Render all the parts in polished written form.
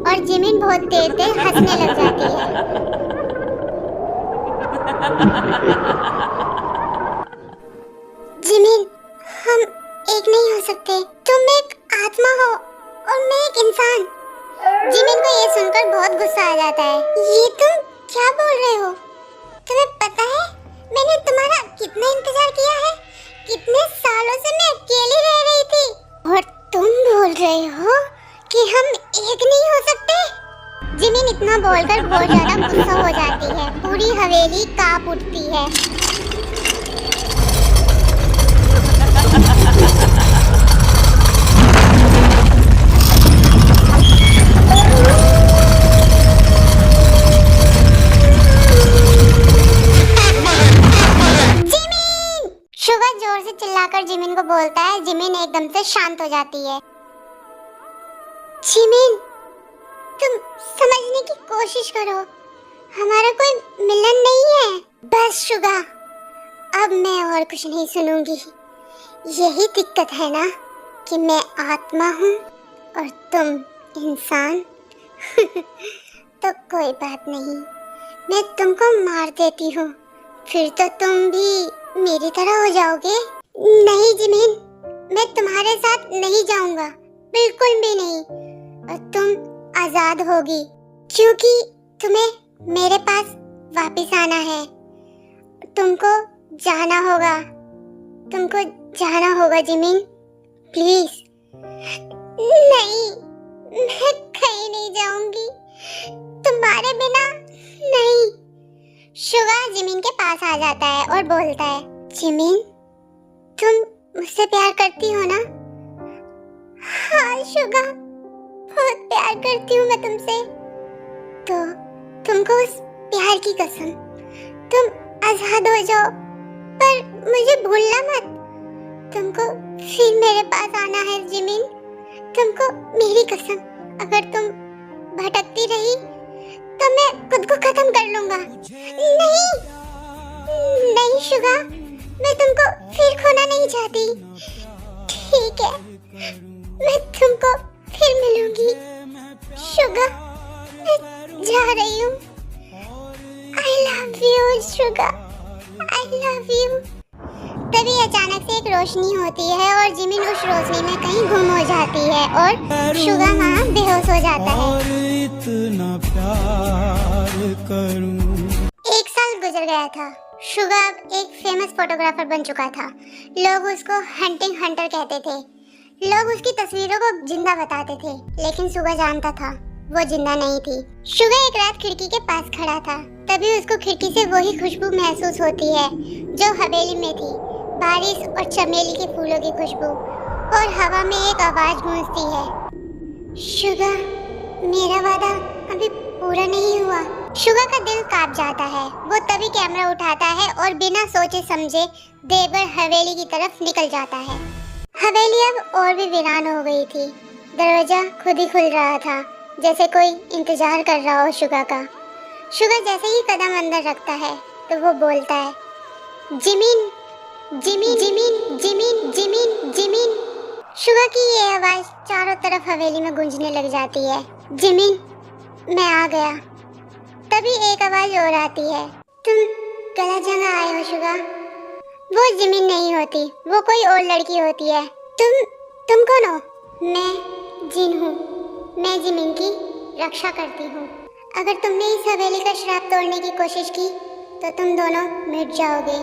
और जिमिन बहुत तेज तेज हंसने लग जाती है। जिमिन, हम एक नहीं हो सकते। तुम एक आत्मा हो और मैं एक इंसान। जिमिन को ये सुनकर बहुत गुस्सा आ जाता है। ये तुम क्या बोल रहे हो? तुम्हें पता है मैंने तुम्हारा कितना इंतजार किया है? कितने सालों से मैं अकेली रह रही थी और तुम बोल रहे हो कि हम एक नहीं हो सकते। जिमिन इतना बोलकर बहुत ज्यादा गुस्सा हो जाती है। पूरी हवेली कांप उठती है। जिमिन! शुगर जोर से चिल्लाकर जिमिन को बोलता है। जिमिन एकदम से शांत हो जाती है। जिमिन, तुम समझने की कोशिश करो, हमारा कोई मिलन नहीं है। बस शुगा, अब मैं और कुछ नहीं सुनूंगी। यही दिक्कत है ना कि मैं आत्मा हूँ और तुम इंसान। तो कोई बात नहीं, मैं तुमको मार देती हूँ, फिर तो तुम भी मेरी तरह हो जाओगे। नहीं जिमिन, मैं तुम्हारे साथ नहीं जाऊंगा, बिल्कुल भी नहीं। और तुम आजाद होगी क्योंकि तुम्हें मेरे पास वापस आना है। तुमको जाना होगा, तुमको जाना होगा जिमिन, प्लीज। नहीं, मैं कहीं नहीं जाऊंगी तुम्हारे बिना, नहीं। शुगा जिमिन के पास आ जाता है और बोलता है, जिमिन, तुम मुझसे प्यार करती हो ना? हाँ शुगा, बहुत प्यार करती हूँ मैं तुमसे। तो तुमको उस प्यार की कसम, तुम आजाद हो जाओ, पर मुझे भूलना मत। तुमको फिर मेरे पास आना है जिमिन, तुमको मेरी कसम। अगर तुम भटकती रही तो मैं खुद को खत्म कर लूंगा। नहीं नहीं शुगा, मैं तुमको फिर खोना नहीं चाहती। ठीक है, मैं तुमको फिर मिलूंगी। शुगा, मैं जा रही हूँ। I love you Suga, I love you। तभी अचानक से एक रोशनी होती है और जिमिन उस रोशनी में कहीं गुम हो जाती है और शुगा वहाँ बेहोश हो जाता है। इतना प्यार करूं। एक साल गुजर गया था। शुगा एक फेमस फोटोग्राफर बन चुका था। लोग उसको हंटिंग हंटर कहते थे। लोग उसकी तस्वीरों को जिंदा बताते थे, लेकिन शुगा जानता था वो जिंदा नहीं थी। शुगा एक रात खिड़की के पास खड़ा था। तभी उसको खिड़की से वही खुशबू महसूस होती है जो हवेली में थी, बारिश और चमेली के फूलों की खुशबू। और हवा में एक आवाज गूंजती है, शुगा, मेरा वादा अभी पूरा नहीं हुआ। शुगा का दिल कांप जाता है। वो तभी कैमरा उठाता है और बिना सोचे समझे देवगढ़ हवेली की तरफ निकल जाता है। हवेली अब और भी वीरान हो गई थी। दरवाजा खुद ही खुल रहा था, जैसे कोई इंतजार कर रहा हो शुगा का। शुगा जैसे ही कदम अंदर रखता है तो वो बोलता है, Jimin, Jimin, Jimin, Jimin, Jimin, Jimin. Suga की ये आवाज चारों तरफ हवेली में गूंजने लग जाती है। जिमिन, मैं आ गया। तभी एक आवाज और आती है, तुम गलत जगह आए हो शुगा। वो जिमिन नहीं होती, वो कोई और लड़की होती है। तुम कौन हो? मैं जिन हूँ। मैं जिमिन की रक्षा करती हूँ। अगर तुमने इस हवेली का श्राप तोड़ने की कोशिश की तो तुम दोनों मिट जाओगे।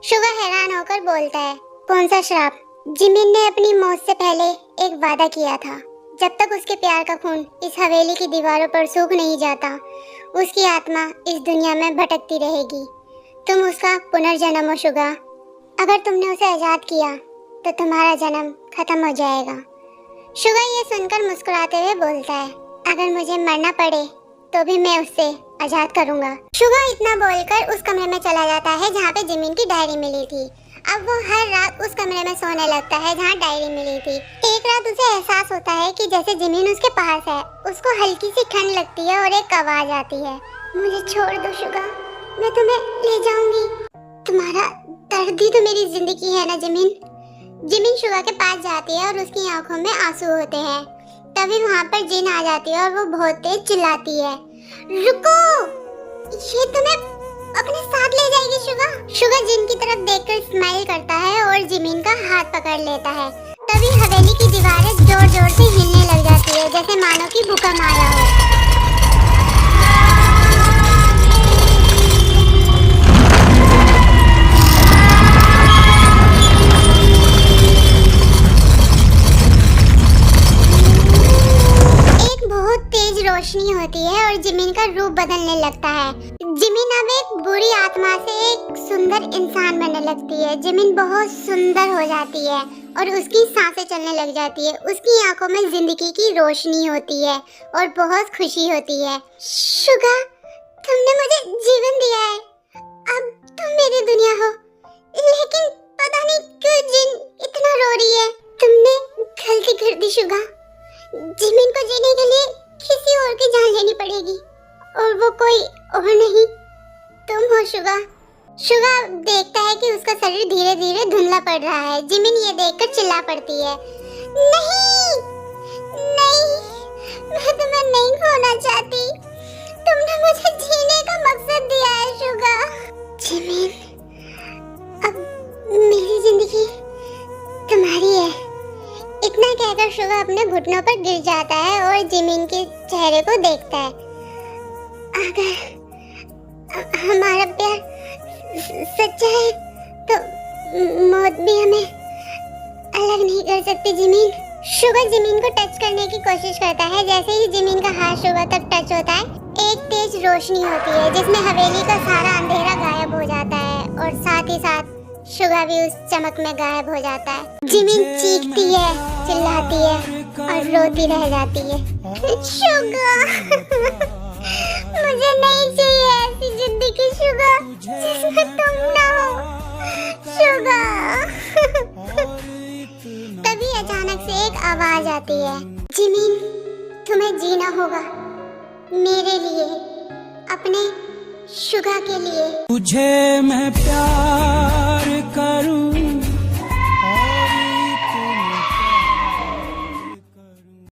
शुगा हैरान होकर बोलता है, कौन सा श्राप? जिमिन ने अपनी मौत से पहले एक वादा किया था, जब तक उसके प्यार का खून इस हवेली की दीवारों पर सूख नहीं जाता, उसकी आत्मा इस दुनिया में भटकती रहेगी। तुम उसका पुनर्जन्म हो शुगा। अगर तुमने उसे आजाद किया तो तुम्हारा जन्म खत्म हो जाएगा। शुगा ये सुनकर मुस्कुराते हुए बोलता है, अगर मुझे मरना पड़े तो भी मैं उससे आजाद करूंगा। शुगा इतना बोलकर उस कमरे में चला जाता है जहाँ पे जिमिन की डायरी मिली थी। अब वो हर रात उस कमरे में सोने लगता है जहाँ डायरी मिली थी। एक रात उसे एहसास होता है कि जैसे जिमिन उसके पास है। उसको हल्की सी ठंड लगती है और एक आवाज आती है, मुझे छोड़ दो शुगा, मैं तुम्हें ले जाऊंगी। तुम्हारा दर्द ही तो मेरी जिंदगी है ना जिमिन। जिमिन शुगा के पास जाती है और उसकी आंखों में आंसू होते हैं। तभी वहाँ पर जिन आ जाती है और वो बहुत तेज चिल्लाती है, रुको, ये तुम्हें अपने साथ ले जाएगी शुगा। शुगा जिन की तरफ देखकर स्माइल करता है और जिमिन का हाथ पकड़ लेता है। तभी हवेली की दीवारें जोर जोर से हिलने लग जाती है, जैसे मानो कि भूकंप आया हो। रोशनी होती है और जिमिन का रूप बदलने लगता है। जिमिन अब एक बुरी आत्मा से एक सुंदर इंसान बनने लगती है। जिमिन बहुत सुंदर हो जाती है और उसकी सांसें चलने लग जाती है। उसकी आंखों में जिंदगी की रोशनी होती है और बहुत खुशी होती है। शुगा, तुमने मुझे जीवन दिया है, अब तुम मेरी दुनिया हो। लेकिन पता नहीं क्यों जिन इतना रो रही है। तुमने गलती कर दी शुगा। जिमिन को जीने के लिए किसी और की जान लेनी पड़ेगी और वो कोई और नहीं, तुम हो शुगा। शुगा देखता है कि उसका शरीर धीरे धीरे धुंधला पड़ रहा है। जिमिन ये देखकर चिल्ला पड़ती है, नहीं नहीं, मैं तुम्हें नहीं खोना चाहती। तुमने मुझे जीने का मकसद दिया है शुगा। जिमिन, अब मेरी जिंदगी तुम्हारी है। इतना कहकर शुगा अपने घुटनों पर गिर जाता है और जिमिन के चेहरे को देखता है। अगर हमारा प्यार सच्चा है तो मौत भी हमें अलग नहीं कर सकती जिमिन। शुगा जिमिन को टच करने की कोशिश करता है। जैसे ही जिमिन का हाथ शुगा तक टच होता है, एक तेज रोशनी होती है जिसमें हवेली का सारा अंधेरा गायब हो जाता है और साथ ही साथ शुगा भी उस चमक में गायब हो जाता है। जिमिन चीखती है, चिल्लाती है और रोती रह जाती है। शुगा, मुझे नहीं चाहिए ऐसी जिंदगी शुगा जिसमें तुम ना हो शुगा। तभी अचानक से एक आवाज आती है, जिमिन, तुम्हें जीना होगा मेरे लिए, अपने शुगा के लिए। तुझे मैं प्यार करूं।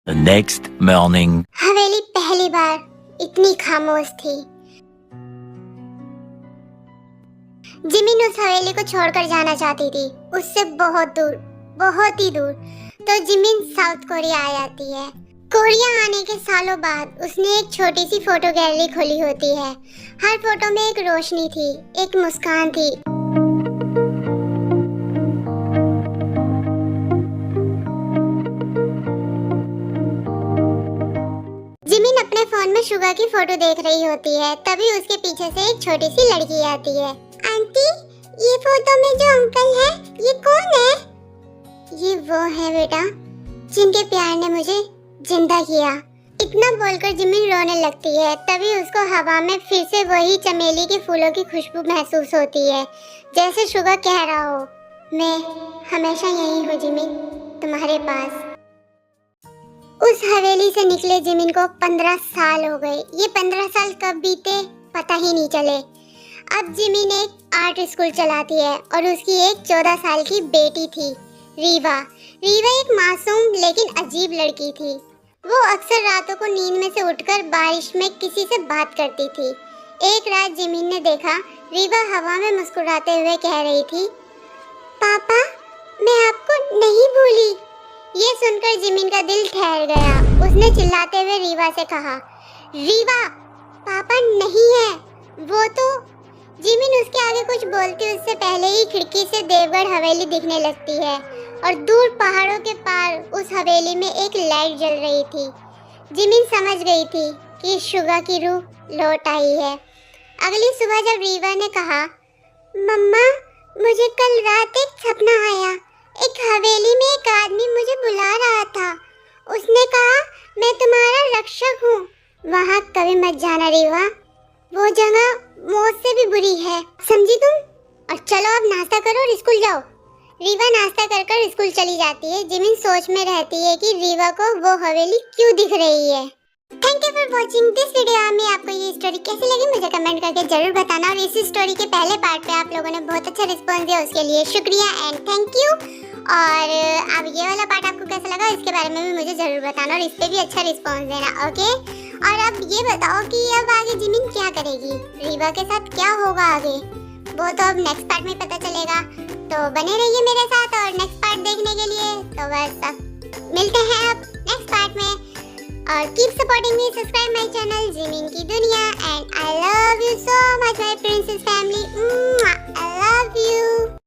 The next morning. हवेली पहली बार इतनी खामोश थी। जिमिन उस हवेली को छोड़कर जाना चाहती थी, उससे बहुत दूर, बहुत ही दूर। तो जिमिन साउथ कोरिया आ जाती है। कोरिया आने के सालों बाद उसने एक छोटी सी फोटो गैलरी खोली होती है। हर फोटो में एक रोशनी थी, एक मुस्कान थी। जिमिन अपने फोन में शुगा की फोटो देख रही होती है। तभी उसके पीछे से एक छोटी सी लड़की आती है। आंटी, ये फोटो में जो अंकल है, ये कौन है? ये वो है बेटा जिनके प्यार ने मुझे जिंदा किया। इतना बोलकर जिमिन रोने लगती है। तभी उसको हवा में फिर से वही चमेली के फूलों की खुशबू महसूस होती है, जैसे शुगा कह रहा हो, मैं हमेशा यहीं हूँ जिमिन, तुम्हारे पास। उस हवेली से निकले जिमिन को 15 साल हो गए। ये 15 साल कब बीते पता ही नहीं चले। अब जिमिन एक आर्ट स्कूल चलाती है और उसकी एक 14 साल की बेटी थी, रीवा। रीवा एक मासूम लेकिन अजीब लड़की थी। वो अक्सर रातों को नींद में से उठकर बारिश में किसी से बात करती थी। एक रात जिमिन ने देखा रीवा हवा में मुस्कुराते हुए कह रही थी, पापा, मैं आपको नहीं भूली। ये सुनकर जिमिन का दिल ठहर गया। उसने चिल्लाते हुए रीवा से कहा, रीवा, पापा नहीं है वो तो। जिमिन उसके आगे कुछ बोलती उससे पहले ही खिड़की से देवगढ़ हवेली दिखने लगती है और दूर पहाड़ों के पार उस हवेली में एक लाइट जल रही थी। जिमिन समझ गई थी कि शुगा की रूह लौट आई है। अगली सुबह जब रीवा ने कहा, मम्मा, मुझे कल रात एक सपना आया। एक हवेली में एक आदमी मुझे बुला रहा था। उसने कहा, मैं तुम्हारा रक्षक हूँ, वहाँ कभी मत जाना रीवा, वो जगह मौत से भी बुरी है, समझी तुम? और चलो अब नाश्ता करो और स्कूल जाओ। रीवा नाश्ता कर कर स्कूल चली जाती है। जिमिन सोच में रहती है कि रीवा को वो हवेली क्यों दिख रही है। Thank you for watching this video में। आपको ये स्टोरी कैसी लगी मुझे कमेंट करके जरूर बताना। और इस स्टोरी के पहले पार्ट पे आप लोगों ने बहुत अच्छा रिस्पॉन्स दिया, उसके लिए शुक्रिया एंड थैंक यू। और अब ये वाला पार्ट आपको कैसा लगा इसके बारे में भी मुझे जरूर बताना और इस पे भी अच्छा रिस्पॉन्स देना, ओके? और अब ये बताओ कि अब आगे जिमिन क्या करेगी, रीवा के साथ क्या होगा आगे, वो तो अब नेक्स्ट पार्ट में पता चलेगा। तो बने रहिए मेरे साथ और नेक्स्ट पार्ट देखने के लिए। तो बस अब मिलते हैं अब नेक्स्ट पार्ट में और keep supporting me, subscribe my channel Jimin की दुनिया and I love you so much my princess family. I love you.